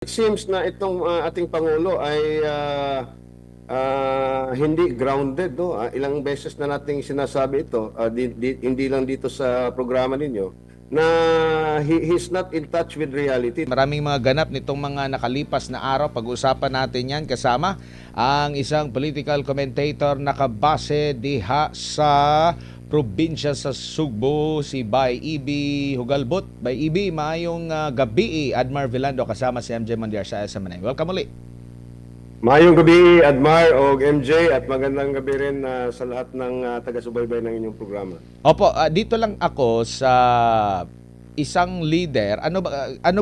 It seems na itong ating Pangulo ay hindi grounded. No? Ilang beses na nating sinasabi ito, hindi lang dito sa programa ninyo, na he's not in touch with reality. Maraming mga ganap nitong mga nakalipas na araw. Pag-usapan natin yan kasama ang isang political commentator nakabase diha sa probinsya sa Sugbo, si Bay Ibi Hugalbot. Bay Ibi, maayong gabi, Admar Vilando kasama si MJ Mandiar sa SMNA. Welcome uli. Mayong gabi, Admar o MJ, at magandang gabi rin sa lahat ng taga-subaybay ng inyong programa. Opo, dito lang ako sa isang leader. Ano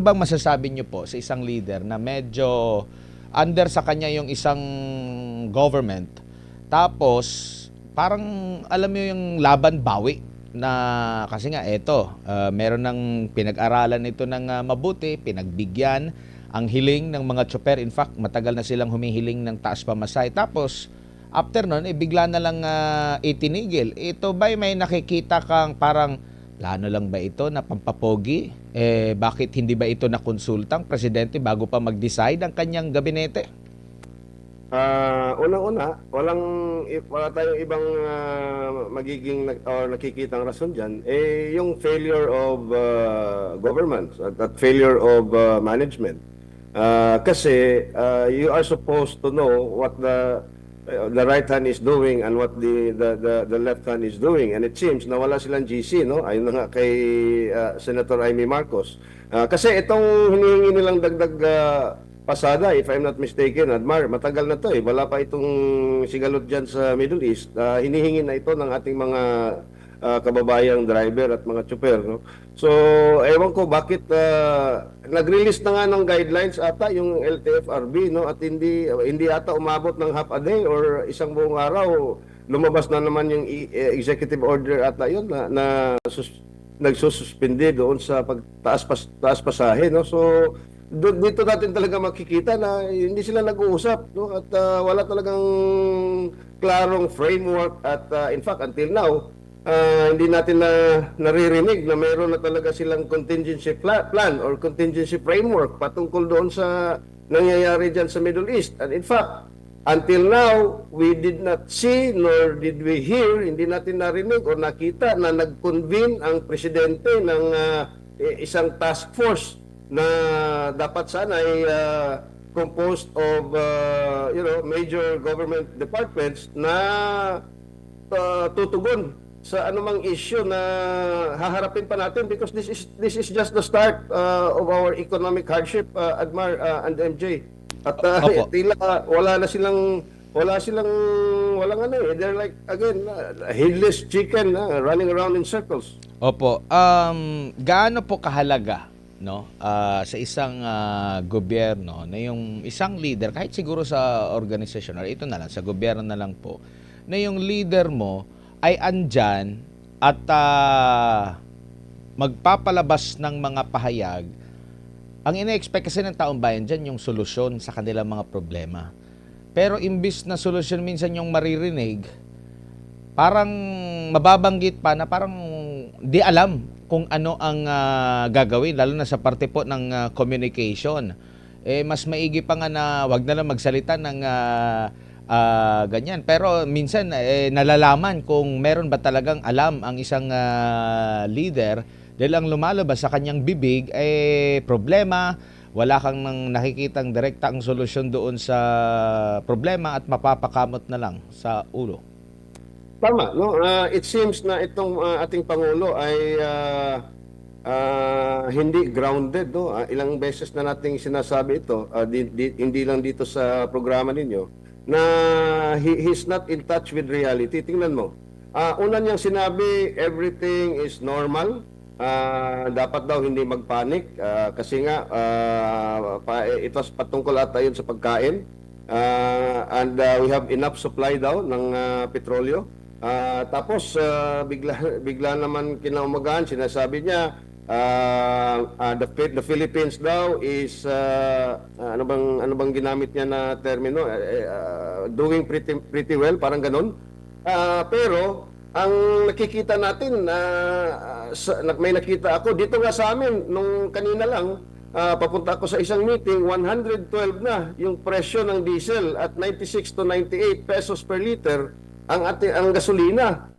bang masasabi niyo po sa isang leader na medyo under sa kanya yung isang government, tapos parang alam mo yung laban bawi na kasi nga meron ng pinag-aralan ito ng mabuti, pinagbigyan ang hiling ng mga tsoper. In fact, matagal na silang humihiling ng taas pamasahe. Tapos after nun, bigla na lang itinigil. Ito ba may nakikita kang parang plano lang ba ito na pampapogi? Bakit hindi ba ito nakonsultang presidente bago pa mag-decide ang kanyang gabinete? Unang-una, wala tayong ibang magiging or nakikitang rason dyan. Yung failure of government at failure of management. Kasi you are supposed to know what the right hand is doing and what the left hand is doing. And it seems na wala silang GC, no? Ayun na nga kay Senator Amy Marcos. Kasi itong hinihingi nilang dagdag pasada, if I'm not mistaken, Admar, matagal na to eh. Wala pa itong sigalot dyan sa Middle East. Hinihingi na ito ng ating mga kababayang driver at mga tsuper. No? So, ewan ko bakit nag-release na nga ng guidelines ata yung LTFRB, no? At hindi ata umabot ng half a day or isang buong araw. Lumabas na naman yung executive order ata yun na nagsususpindi doon sa taas pasahe. No? So, dito natin talaga makikita na hindi sila nag-uusap, no? At wala talagang klarong framework at in fact until now hindi natin naririnig na mayroon na talaga silang contingency plan or contingency framework patungkol doon sa nangyayari dyan sa Middle East. And in fact, until now, we did not see nor did we hear, hindi natin narinig o nakita na nag-convene ang presidente ng isang task force na dapat sana ay composed of major government departments na tutugon sa anumang issue na haharapin pa natin, because this is just the start of our economic hardship, Admar and MJ. At tila walang ano eh. They're like, again, headless chicken running around in circles. Opo. Gaano po kahalaga, no, sa isang gobyerno na yung isang leader, kahit siguro sa organisasyon or ito na lang sa gobyerno na lang po, na yung leader mo ay andyan at magpapalabas ng mga pahayag. Ang ina-expect kasi ng taong bayan dyan yung solusyon sa kanilang mga problema. Pero imbis na solusyon minsan yung maririnig, parang mababanggit pa na parang di alam kung ano ang gagawin, lalo na sa parte po ng communication. Mas maigi pa nga na wag na lang magsalita ng ganyan. Pero minsan nalalaman kung meron ba talagang alam ang isang leader dahil ang lumalabas sa kanyang bibig problema, wala kang nakikitang direktang solusyon doon sa problema at mapapakamot na lang sa ulo. Tama, no? It seems na itong ating Pangulo ay hindi grounded, no? Ilang beses na nating sinasabi ito, hindi lang dito sa programa ninyo, na he's not in touch with reality. Tingnan mo. Una niyang sinabi, everything is normal. Dapat daw hindi magpanik kasi nga ito patungkol ata yun sa pagkain. And we have enough supply daw ng petrolyo. Tapos bigla naman kinaumagahan, sinasabi niya the Philippines daw is ano bang ginamit niya na termino, doing pretty well, parang ganun. Pero ang nakikita natin may nakita ako dito nga sa amin nung kanina lang, papunta ako sa isang meeting, 112 na yung presyo ng diesel at 96 to 98 pesos per liter ang gasolina.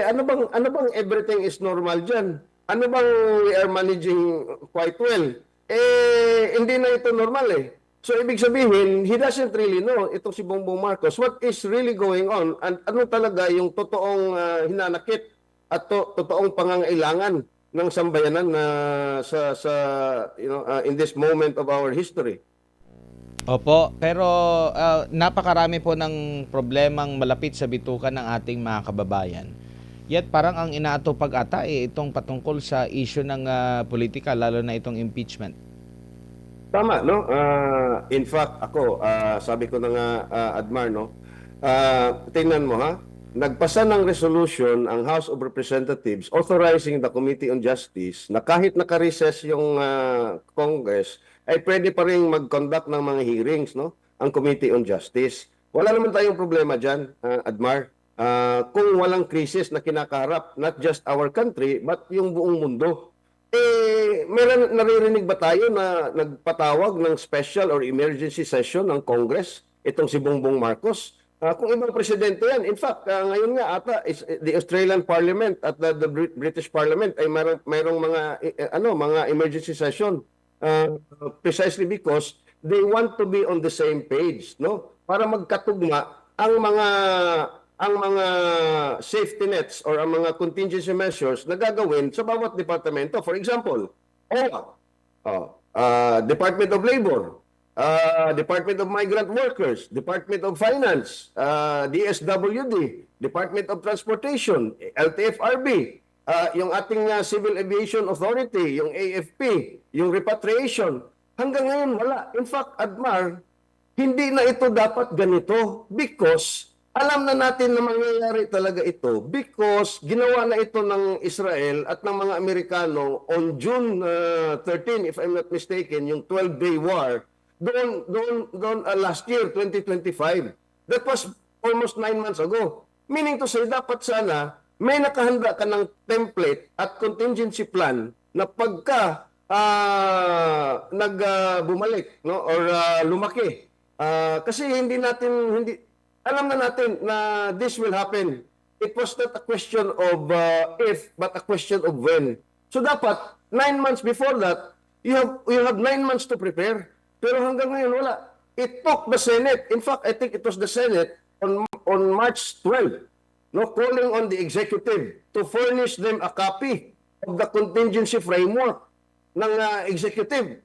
Ano bang everything is normal diyan? Ano bang we are managing quite well? Hindi na ito normal eh. So ibig sabihin, he doesn't really know itong si Bongbong Marcos what is really going on and ano talaga yung totoong hinanakit at totoong pangangailangan ng sambayanan na sa in this moment of our history. Opo, pero napakarami po ng problemang malapit sa bitukan ng ating mga kababayan. Yet parang ang inaatupag ata itong patungkol sa issue ng politika, lalo na itong impeachment. Tama, no? In fact, ako, sabi ko na nga, Admar, no? Tingnan mo, ha? Nagpasa ng resolution ang House of Representatives authorizing the Committee on Justice na kahit naka-recess yung Congress, ay pwede pa rin mag-conduct ng mga hearings, no? Ang Committee on Justice. Wala naman tayong problema dyan, Admar. Kung walang krisis na kinakaharap, not just our country, but yung buong mundo. Meron naririnig ba tayo na nagpatawag ng special or emergency session ng Congress itong si Bongbong Marcos? Kung ibang presidente yan, in fact, ngayon nga ata the Australian Parliament at the British Parliament ay mayroong mga emergency session precisely because they want to be on the same page, no? Para magkatugma ang mga safety nets or ang mga contingency measures na gagawin sa bawat departamento. For example, Department of Labor, Department of Migrant Workers, Department of Finance, DSWD, Department of Transportation, LTFRB, yung ating Civil Aviation Authority, yung AFP, yung repatriation. Hanggang ngayon wala. In fact, Admar, hindi na ito dapat ganito because alam na natin na mangyayari talaga ito because ginawa na ito ng Israel at ng mga Amerikano on June 13, if I'm not mistaken, yung 12-day war, doon last year, 2025. That was almost 9 months ago. Meaning to say, dapat sana may nakahanda ka ng template at contingency plan na pagka bumalik, no, or lumaki. Kasi alam na natin na this will happen. It was not a question of if, but a question of when. So dapat, 9 months before that, you have 9 months to prepare. Pero hanggang ngayon, wala. It took the Senate. In fact, I think it was the Senate on March 12, no, calling on the executive to furnish them a copy of the contingency framework ng executive.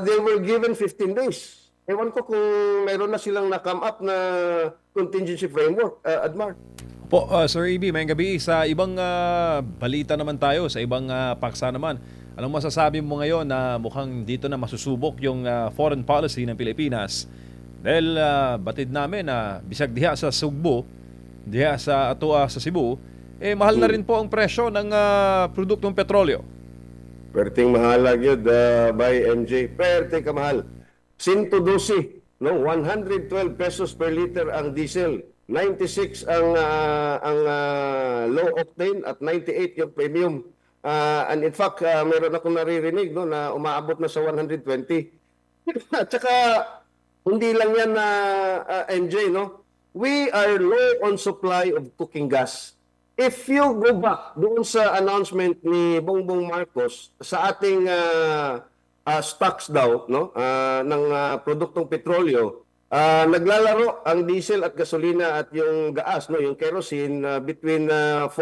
They were given 15 days. Ewan ko kung mayroon na silang na-come up na contingency framework, Admar. Po, Sir EB, may gabi. Sa ibang balita naman tayo, sa ibang paksa naman. Anong masasabi mo ngayon na mukhang dito na masusubok yung foreign policy ng Pilipinas? Dahil batid namin na bisag diha sa Sugbo, diha sa Atua sa Cebu, mahal na rin po ang presyo ng produktong petrolyo. Perting mahalag yun, by MJ. Perting kamahal. 112, no? 112 pesos per liter ang diesel. 96 ang low octane at 98 yung premium. And in fact, meron akong naririnig, no, na umaabot na sa 120. At saka, hindi lang yan na MJ, no? We are low on supply of cooking gas. If you go back doon sa announcement ni Bongbong Marcos sa ating stocks daw, no, ng produktong petrolyo, naglalaro ang diesel at gasolina at yung gas, no, yung kerosene, between 40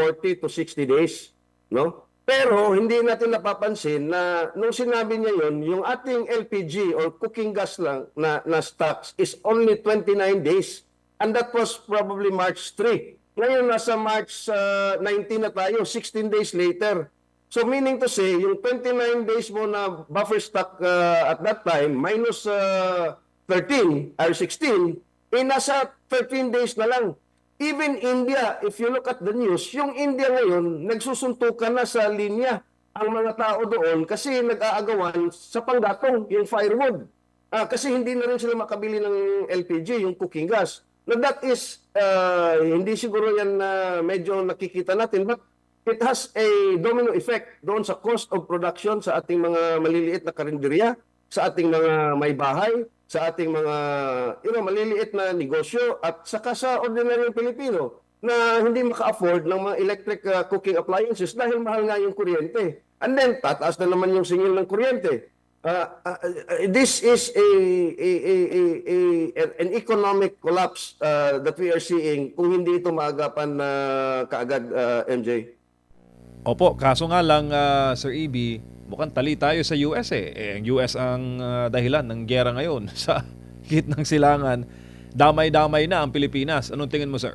to 60 days, no? Pero hindi natin napapansin na nung sinabi niya yon, yung ating LPG or cooking gas lang na stocks is only 29 days. And that was probably March 3. Ngayon nasa March 19 na tayo, 16 days later. So meaning to say, yung 29 days mo na buffer stock at that time, minus 13 or 16, nasa 13 days na lang. Even India, if you look at the news, yung India ngayon, nagsusuntukan na sa linya ang mga tao doon kasi nag-aagawan sa panggatong, yung firewood. Kasi hindi na rin sila makabili ng LPG, yung cooking gas. Now that is, hindi siguro yan medyo nakikita natin, but it has a domino effect doon sa cost of production sa ating mga maliliit na karinderya, sa ating mga may bahay, sa ating mga maliliit na negosyo at saka sa ordinaryong Pilipino na hindi maka-afford ng mga electric cooking appliances dahil mahal nga yung kuryente. And then, tataas na naman yung singil ng kuryente. This is an economic collapse that we are seeing kung hindi ito maagapan na kaagad, MJ. Opo, kaso nga lang, Sir EB, mukhang tali tayo sa US eh. Ang US ang dahilan ng giyera ngayon sa gitnang silangan. Damay-damay na ang Pilipinas. Anong tingin mo, sir?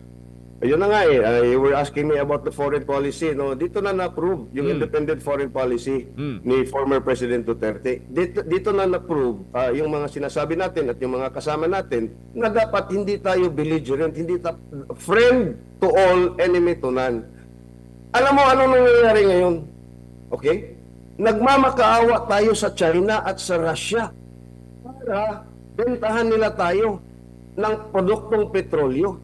Ayun na nga you were asking me about the foreign policy. No? Dito na na-approve yung independent foreign policy ni former President Duterte. Dito na na-approve yung mga sinasabi natin at yung mga kasama natin na dapat hindi tayo belligerent, friend to all, enemy to none. Alam mo ano nangyayari ngayon? Okay? Nagmamakaawa tayo sa China at sa Russia para bentahan nila tayo ng produktong petrolyo.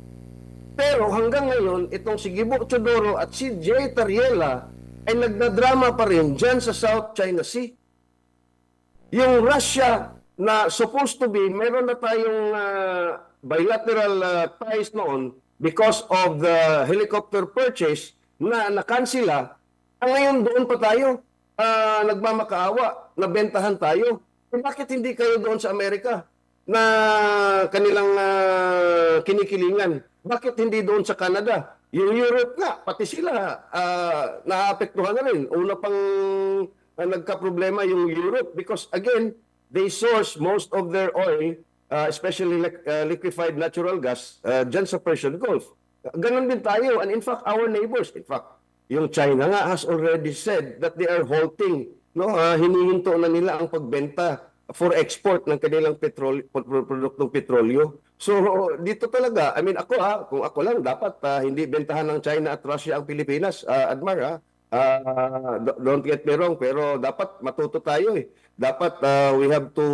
Pero hanggang ngayon, itong si Gibo Chodoro at si Jay Tariela ay nagdadrama pa rin dyan sa South China Sea. Yung Russia na supposed to be, meron na tayong bilateral ties noon because of the helicopter purchase na nakansila. Ngayon doon pa tayo nagmamakaawa, nabentahan tayo. Bakit hindi kayo doon sa Amerika na kanilang kinikilingan? Bakit hindi doon sa Canada? Yung Europe nga, pati sila naapektuhan na rin. Una pang nagka-problema yung Europe because again, they source most of their oil, especially liquefied natural gas, dyan sa Persian Gulf. Ganon din tayo. And in fact, our neighbors, yung China nga has already said that they are halting. No? Hinihinto na nila ang pagbenta for export ng kanilang produktong petrolyo. So dito talaga, kung ako lang dapat hindi bentahan ng China at Russia ang Pilipinas, Admar, don't get me wrong, pero dapat matuto tayo eh. Dapat we have to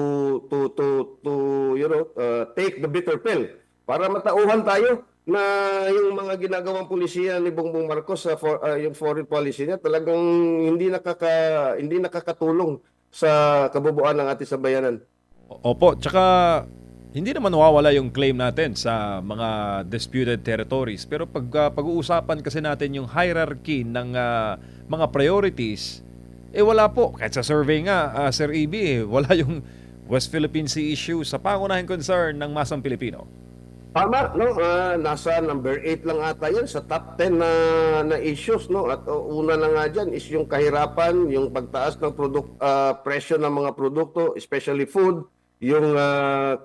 take the bitter pill para matauhan tayo na yung mga ginagawang pulisiya ni Bongbong Marcos sa yung foreign policy niya talagang hindi nakakatulong sa kabubuan ng ating sambayanan. Opo, tsaka hindi naman nawawala yung claim natin sa mga disputed territories. Pero pag-uusapan kasi natin yung hierarchy ng mga priorities, wala po. Kahit sa survey nga, Sir EB, wala yung West Philippine Sea issue sa pangunahing concern ng masang Pilipino. Tama, no? Nasa number 8 lang ata yan sa top 10 na issues, no? At una na nga dyan is yung kahirapan, yung pagtaas ng presyo ng mga produkto, especially food, yung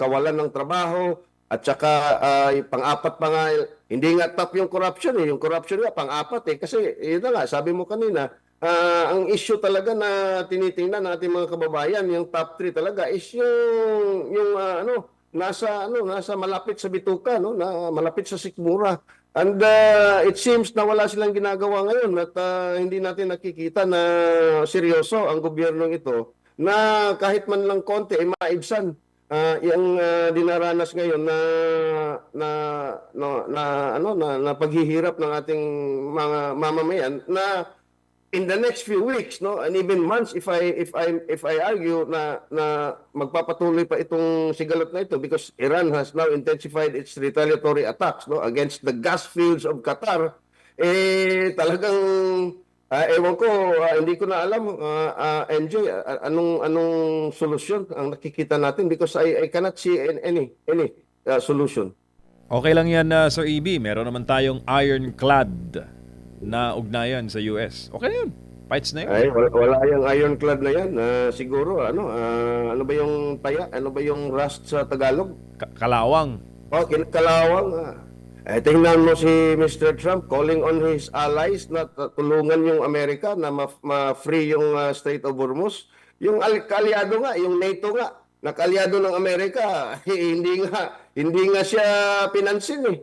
kawalan ng trabaho, at saka yung pang-apat pa nga, hindi nga top yung corruption eh. Yung corruption nga pang-apat eh. Kasi yun na nga, sabi mo kanina, ang issue talaga na tinitingnan ng ating mga kababayan, yung top 3 talaga is yung nasa malapit sa bituka, no, na malapit sa sikmura. And it seems na wala silang ginagawa ngayon at hindi natin nakikita na seryoso ang gobyernong ito na kahit man lang konti ay maibsan yung dinaranas ngayon na paghihirap ng ating mga mamamayan na in the next few weeks, no, and even months, if I argue na magpapatuloy pa itong sigalot na ito because Iran has now intensified its retaliatory attacks, no, against the gas fields of Qatar, talagang ewan ko, hindi ko na alam, MJ, anong solusyon ang nakikita natin because I cannot see any solution. Okay lang yan, Sir EB. Meron naman tayong ironclad na ugnayan sa US. Okay na yun. Fights na yun. Ay, wala yung ironclad na yan. Siguro, ano ba yung taya? Ano ba yung rust sa Tagalog? Kalawang. Kalawang. Tingnan mo si Mr. Trump calling on his allies na tulungan yung Amerika na ma-free yung Strait of Hormuz. Yung kaalyado nga, yung NATO nga, na kaalyado ng Amerika, hindi nga siya pinansin eh.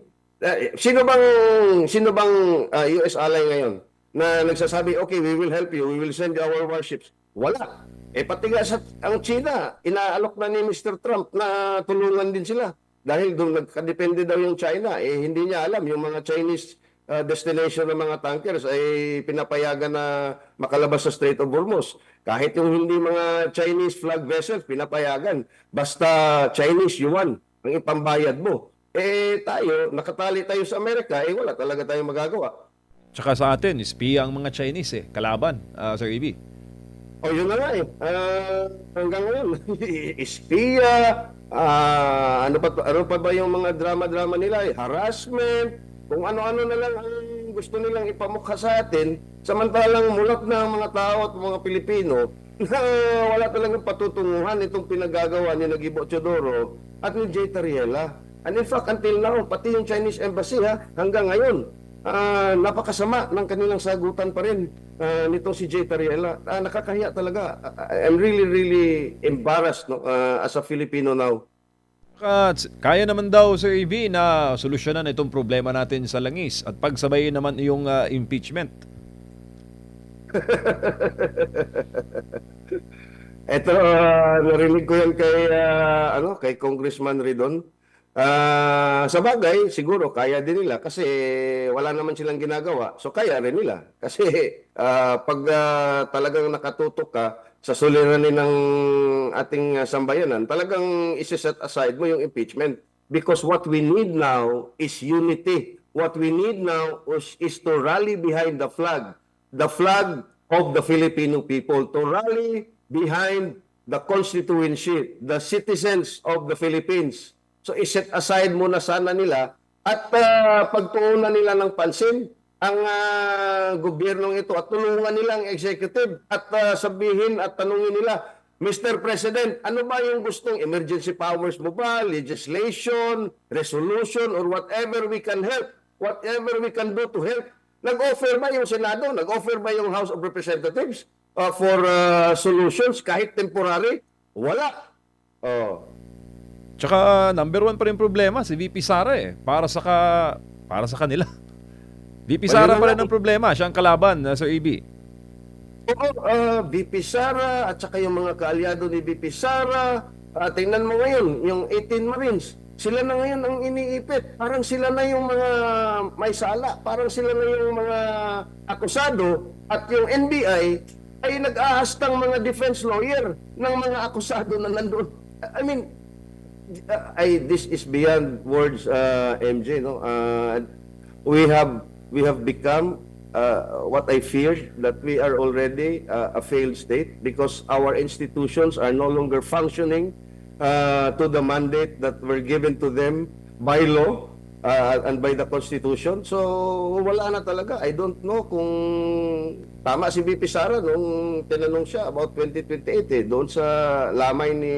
Sino bang US ally ngayon na nagsasabi, okay, we will help you, we will send you our warships? Wala. Pati nga ang China, inaalok na ni Mr. Trump na tulungan din sila. Dahil doon nagkadepende daw yung China, hindi niya alam yung mga Chinese destination ng mga tankers ay pinapayagan na makalabas sa Strait of Hormuz. Kahit yung hindi mga Chinese flag vessels, pinapayagan. Basta Chinese yuan ang ipambayad mo. Tayo, nakatali tayo sa Amerika, wala talaga tayong magagawa. Tsaka sa atin, espiya ang mga Chinese kalaban, Sir EB. O yun na nga hanggang ngayon, espiya, ano pa ba yung mga drama-drama nila? Harassment, kung ano-ano na lang ang gusto nilang ipamukha sa atin, samantalang mulat na ang mga tao at mga Pilipino na wala talagang patutunguhan itong pinagagawa ni Nagibo Teodoro at ni Jay Tariela. And in fact, until now, pati yung Chinese Embassy hanggang ngayon, napakasama ng kanilang sagutan pa rin nitong si Jay Tariela. Nakakahiya talaga. I'm really, really embarrassed as a Filipino now. Kaya naman daw, Sir EB, na solusyonan itong problema natin sa langis at pagsabayin naman yung impeachment. Ito, narinig ko yan kay Congressman Ridon. Sa bagay, siguro kaya din nila kasi wala naman silang ginagawa. So kaya rin nila. Kasi pag talagang nakatutok ka sa suliranin ng ating sambayanan, talagang isi-set aside mo yung impeachment. Because what we need now is unity. What we need now is to rally behind the flag of the Filipino people, to rally behind the constituency, the citizens of the Philippines. So iset aside muna sana nila at pagtuunan nila ng pansin ang gobyernong ito at tulungan nila ang executive at sabihin at tanungin nila, Mr. President, ano ba yung gustong emergency powers mo ba, legislation, resolution, or whatever we can help, whatever we can do to help? Nag-offer ba yung Senado? Nag-offer ba yung House of Representatives for solutions kahit temporary? Wala. Tsaka number one pa rin problema si VP Sara para sa kanila. VP Sara pa rin ang problema, siya ang kalaban, Sir EB. Oo, VP Sara at saka yung mga kaalyado ni VP Sara, tingnan mo ngayon, yung 18 Marines, sila na ngayon ang iniipit. Parang sila na yung mga may sala, parang sila na yung mga akusado at yung NBI ay nag-aastang mga defense lawyer ng mga akusado na nandun. I mean, this is beyond words, MJ. No, we have become what I feared, that we are already a failed state because our institutions are no longer functioning to the mandate that were given to them by law and by the Constitution. So wala na talaga. I don't know kung tama si VP Sara nung tinanong siya about 2028 doon sa lamay ni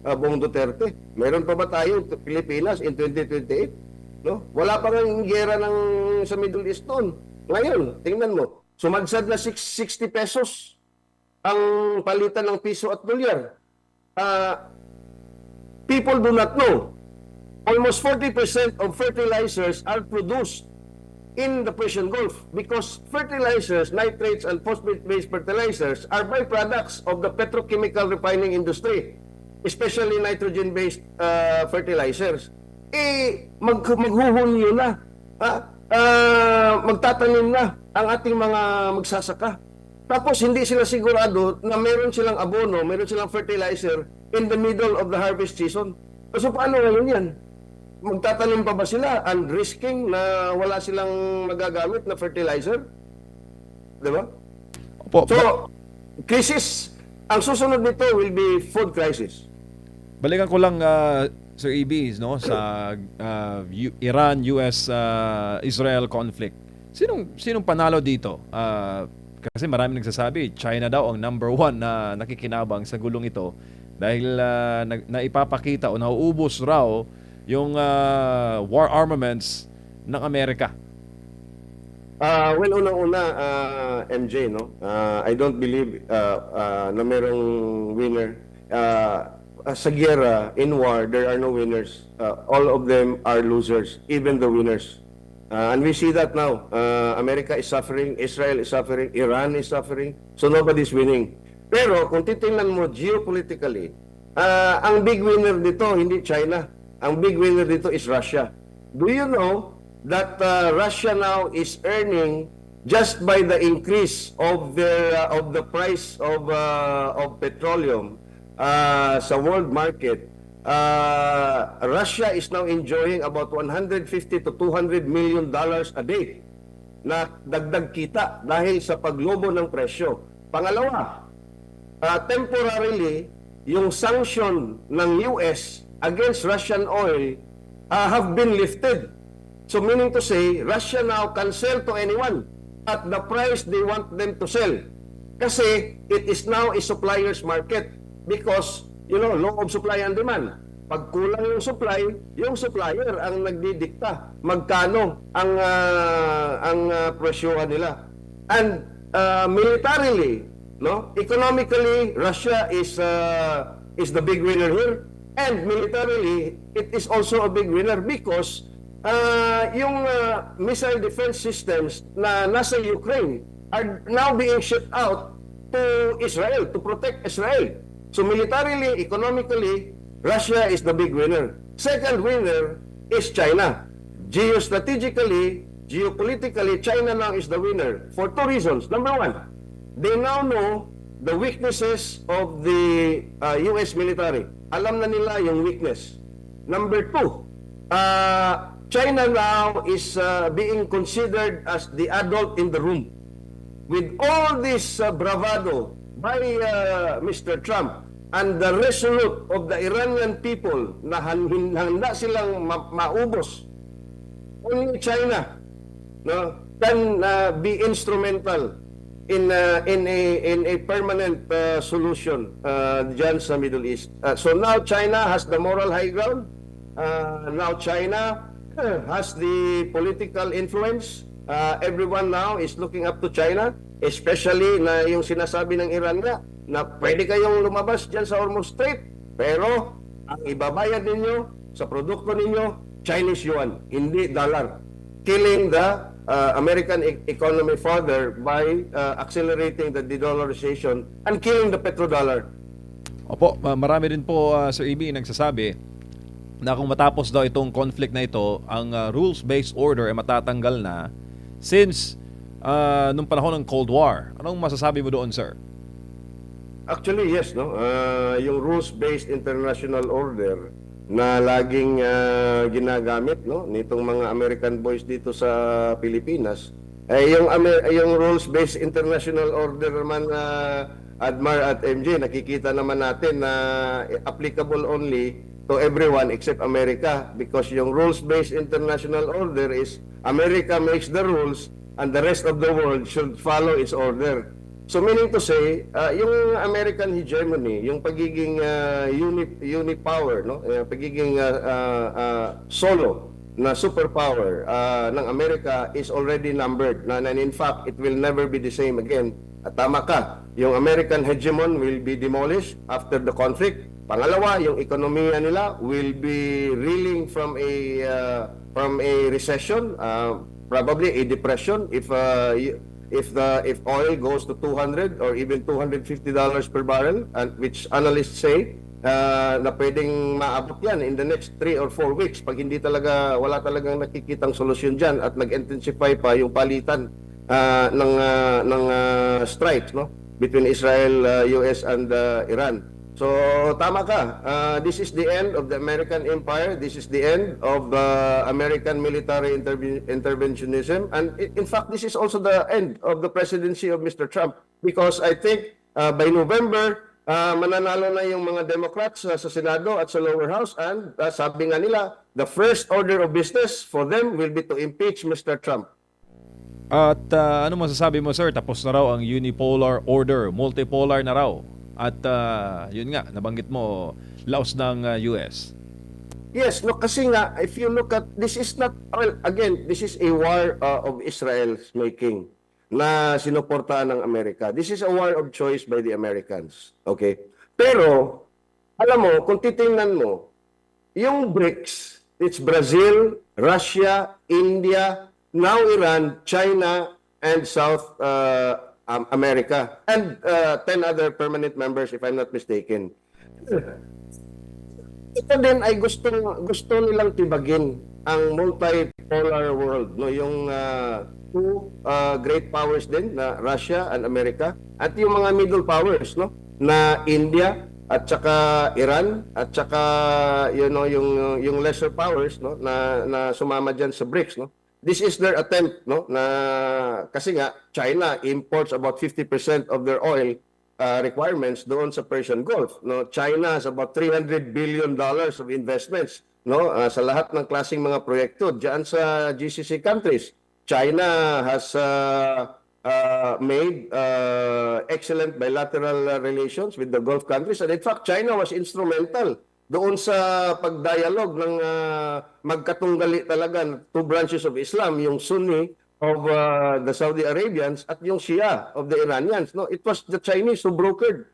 Bong Duterte. Meron pa ba tayo Pilipinas in 2028? No? Wala pa nga gera sa Middle East noon. Ngayon, tingnan mo, sumadsad na 60 pesos ang palitan ng piso at dolyar. People do not know. Almost 40% of fertilizers are produced in the Persian Gulf because fertilizers, nitrates, and phosphate-based fertilizers are byproducts of the petrochemical refining industry, especially nitrogen-based fertilizers. Maghuhunyo na, magtatanim na ang ating mga magsasaka. Tapos hindi sila sigurado na meron silang abono, meron silang fertilizer in the middle of the harvest season. So paano ngayon yan? Magtatanim pa ba sila and risking na wala silang magagamit na fertilizer? Diba? Opo, So, crisis, ang susunod nito will be food crisis. balikan ko lang, Sir EB, no, sa Iran-US Israel conflict. Sinong panalo dito? Kasi marami nagsasabi, China daw ang number one na nakikinabang sa gulong ito dahil naipapakita o nauubos raw yung war armaments ng Amerika. Well, unang-una, MJ, no? I don't believe na merong winner. Sa giyera, in war, there are no winners. All of them are losers, even the winners. And we see that now. America is suffering, Israel is suffering, Iran is suffering, so nobody's winning. Pero kung titingnan mo geopolitically, ang big winner dito, hindi China. Ang big winner dito is Russia. Do you know that Russia now is earning just by the increase of the price of petroleum sa world market. Russia is now enjoying about 150 to 200 million dollars a day na dagdag kita dahil sa paglobo ng presyo. Pangalawa, temporarily, yung sanction ng US against Russian oil have been lifted. So meaning to say, Russia now can sell to anyone at the price they want them to sell. Kasi it is now a supplier's market because, law of supply and demand. Pag kulang yung supply, yung supplier ang nagdidikta magkano ang presyohan nila. And militarily, economically, Russia is the big winner here, and militarily, it is also a big winner because yung missile defense systems na nasa Ukraine are now being shipped out to Israel to protect Israel. So militarily, economically, Russia is the big winner. Second winner is China. Geostrategically, geopolitically, China now is the winner for two reasons. Number one, they now know the weaknesses of the US military. Alam na nila yung weakness. Number two, China now is being considered as the adult in the room. With all this bravado by Mr. Trump and the resolute of the Iranian people na handa silang maubos, only China can be instrumental in a permanent solution dyan sa Middle East. So now China has the moral high ground. Now China has the political influence. Everyone now is looking up to China, especially na yung sinasabi ng Iran na pwede kayong lumabas dyan sa Hormuz Strait, pero ang ibabayad ninyo sa produkto ninyo, Chinese yuan, hindi dollar. Killing the American economy further by accelerating the de-dollarization and killing the petrodollar. Opo, marami rin po, Sir EB, nagsasabi na kung matapos daw itong conflict na ito, ang rules-based order ay matatanggal na since nung panahon ng Cold War. Anong masasabi mo doon, sir? Actually, yes, yung rules-based international order na laging ginagamit nitong mga American boys dito sa Pilipinas, yung rules-based international order naman, Admar at MJ, nakikita naman natin na applicable only to everyone except America, because yung rules-based international order is America makes the rules and the rest of the world should follow its order. So meaning to say, yung American hegemony, yung pagiging unipower, pagiging solo na superpower ng Amerika is already numbered. And in fact, it will never be the same again. At tama ka, yung American hegemon will be demolished after the conflict. Pangalawa, yung ekonomiya nila will be reeling from a recession, probably a depression if oil goes to 200 or even $250 per barrel, and which analysts say na pwedeng maabot yan in the next 3 or 4 weeks pag hindi talaga, wala talagang nakikitang solusyon dyan at nag-intensify pa yung palitan ng strikes between Israel, US and Iran. So tama ka, this is the end of the American empire, this is the end of American military interventionism, and in fact this is also the end of the presidency of Mr. Trump, because I think by November mananalo na yung mga Democrats sa Senado at sa lower house, and sabi nga nila, the first order of business for them will be to impeach Mr. Trump. At ano masasabi mo, sir? Tapos na raw ang unipolar order, multipolar na raw. At yun nga, nabanggit mo, laos ng US. Yes, kasi nga, if you look at, this is not, well, again, this is a war of Israel's making na sinuportahan ng Amerika. This is a war of choice by the Americans. Okay? Pero, alam mo, kung titingnan mo, yung BRICS, it's Brazil, Russia, India, now Iran, China, and South America, and 10 other permanent members, if I'm not mistaken. Ito din ay gusto nilang tibagin ang multipolar world, no, yung two great powers din na Russia and America, at yung mga middle powers, no, na India at saka Iran, at saka yung lesser powers, no, na sumama diyan sa BRICS, no. This is their attempt, no, na kasi nga China imports about 50% of their oil requirements doon sa Persian Gulf, no. China has about $300 billion of investments, no, sa lahat ng klaseng mga proyekto diyan sa GCC countries. China has made excellent bilateral relations with the Gulf countries, and in fact China was instrumental doon sa pagdialog ng magkatunggali talaga ng two branches of Islam, yung Sunni of the Saudi Arabians at yung Shia of the Iranians. No, it was the Chinese who brokered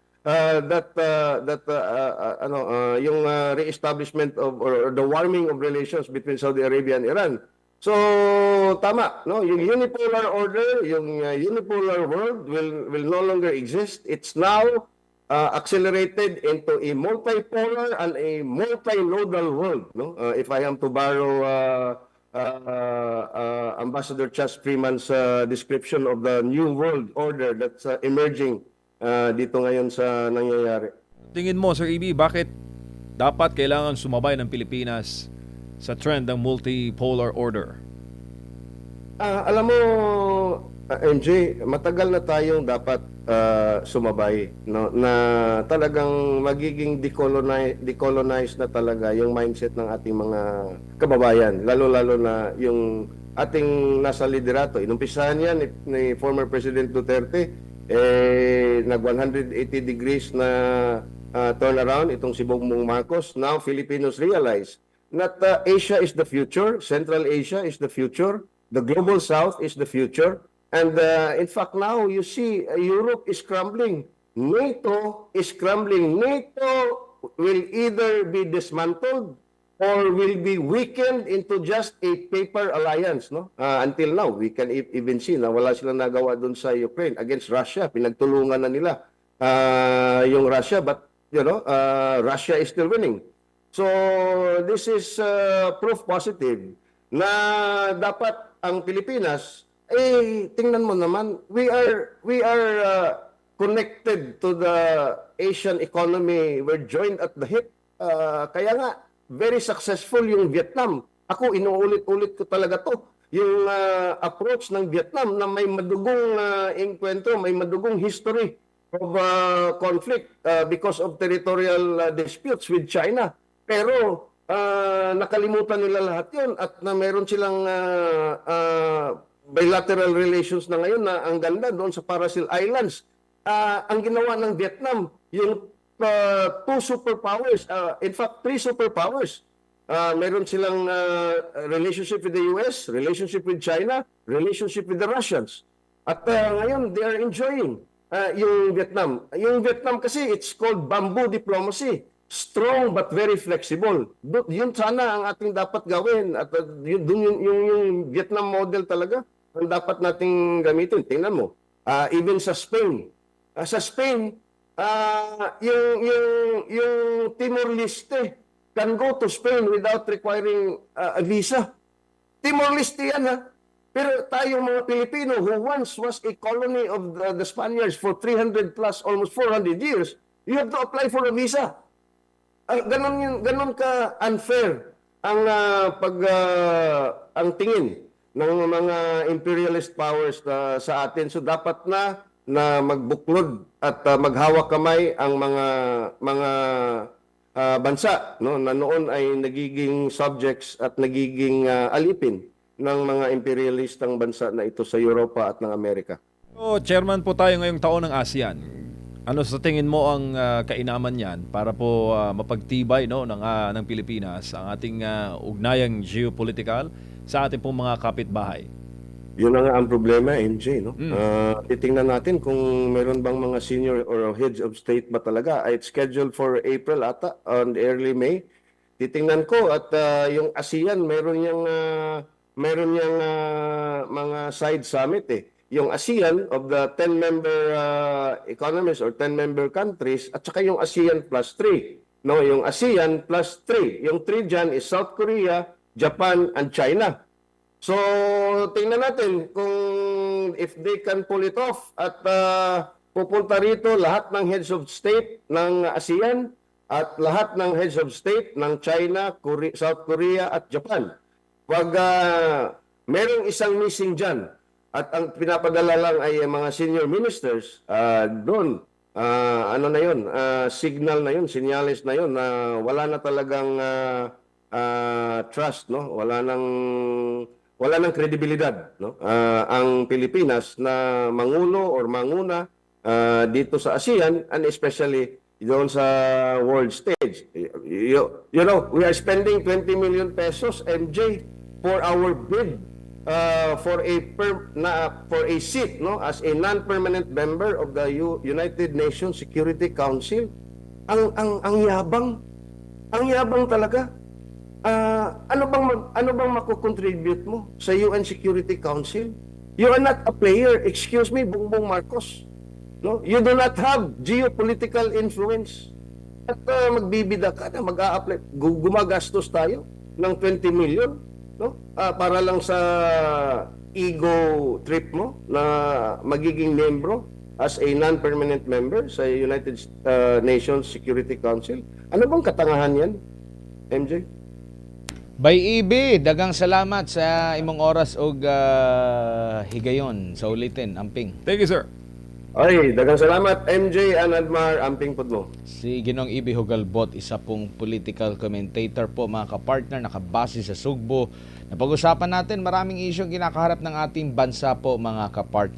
yung re-establishment of or the warming of relations between Saudi Arabia and Iran. So tama, no, yung unipolar order, yung unipolar world will no longer exist. It's now accelerated into a multipolar and a multinodal world, no. If I am to borrow Ambassador Chas Freeman's description of the new world order that's emerging dito ngayon sa nangyayari. Tingin mo, Sir EB, bakit dapat kailangan sumabay ng Pilipinas sa trend ng multipolar order? Alam mo, MJ, matagal na tayong dapat sumabay, no, na talagang magiging decolonize na talaga yung mindset ng ating mga kababayan, lalo-lalo na yung ating nasa liderato. Inumpisahan yan ni former President Duterte, nag 180 degrees na turnaround itong si Bongbong Marcos. Now Filipinos realize that Asia is the future, Central Asia is the future, the Global South is the future. And in fact, now you see Europe is crumbling. NATO is crumbling. NATO will either be dismantled or will be weakened into just a paper alliance. No? Until now, we can even see na wala silang nagawa dun sa Ukraine against Russia. Pinagtulungan na nila yung Russia, but Russia is still winning. So this is proof positive na dapat ang Pilipinas, tingnan mo naman, we are connected to the Asian economy. We're joined at the hip. Kaya nga, very successful yung Vietnam. Ako, inuulit-ulit ko talaga to. Yung approach ng Vietnam na may madugong enkwentro, may madugong history of conflict because of territorial disputes with China. Pero nakalimutan nila lahat yun at na meron silang bilateral relations na ngayon na ang ganda doon sa Parasil Islands. Ang ginawa ng Vietnam, yung two superpowers, in fact, three superpowers. Meron silang relationship with the US, relationship with China, relationship with the Russians. At ngayon, they are enjoying yung Vietnam. Yung Vietnam kasi, it's called bamboo diplomacy. Strong but very flexible. Yun sana ang ating dapat gawin. At yung Vietnam model talaga ang dapat nating gamitin. Tingnan mo, even sa Spain. Sa Spain, yung Timor-Leste can go to Spain without requiring a visa. Timor-Leste yan, ha? Pero tayong mga Pilipino who once was a colony of the Spaniards for 300 plus, almost 400 years, you have to apply for a visa. Ganon ka unfair ang ang tingin ng mga imperialist powers sa atin. So dapat na magbuklod at maghawak kamay ang mga bansa, no, na noon ay nagiging subjects at nagiging alipin ng mga imperialistang bansa na ito sa Europa at ng Amerika. So, chairman po tayo ngayong taon ng ASEAN. Ano sa tingin mo ang kainaman niyan para po mapagtibay, no, ng Pilipinas ang ating ugnayang geopolitical sa ating pong mga kapitbahay? Yun na nga ang problema, MJ, no? Titingnan natin kung meron bang mga senior or heads of state ba talaga. It's scheduled for April ata, on early May. Titingnan ko at yung ASEAN meron yung mga side summit eh. Yung ASEAN of the 10-member economies or 10-member countries at saka yung ASEAN plus 3. No, yung ASEAN plus 3. Yung 3 dyan is South Korea, Japan, and China. So, tingnan natin kung if they can pull it off at pupunta rito lahat ng heads of state ng ASEAN at lahat ng heads of state ng China, South Korea at Japan. Pag merong isang missing dyan at ang pinapadala lang ay mga senior ministers, doon, ano na yun, signal na yun, senyales na yun na wala na talagang trust, no? Wala nang kredibilidad, no? Ang Pilipinas na mangulo or manguna dito sa ASEAN and especially doon sa world stage. You know, we are spending 20 million pesos, MJ, for our bid for a seat, no, as a non-permanent member of the United Nations Security Council. Ang yabang talaga. Ano bang makukontribute mo sa UN Security Council? You are not a player. Excuse me, Bongbong Marcos. No? You do not have geopolitical influence. At magbibida ka na, mag-a-apply. Gumagastos tayo ng 20 million, no? Para lang sa ego trip mo na magiging membro as a non-permanent member sa United Nations Security Council. Ano bang katangahan yan, MJ? Bay Ibi, dagang salamat sa imong oras og higayon sa ulitin, amping. Thank you, sir. Ay, dagang salamat, MJ and Admar, amping pod mo. Si Ginong Ibi Hugalbot, isa pong political commentator po mga kapartner, nakabase sa Sugbo. Napag-usapan natin maraming isyong kinakaharap ng ating bansa po mga kapartner.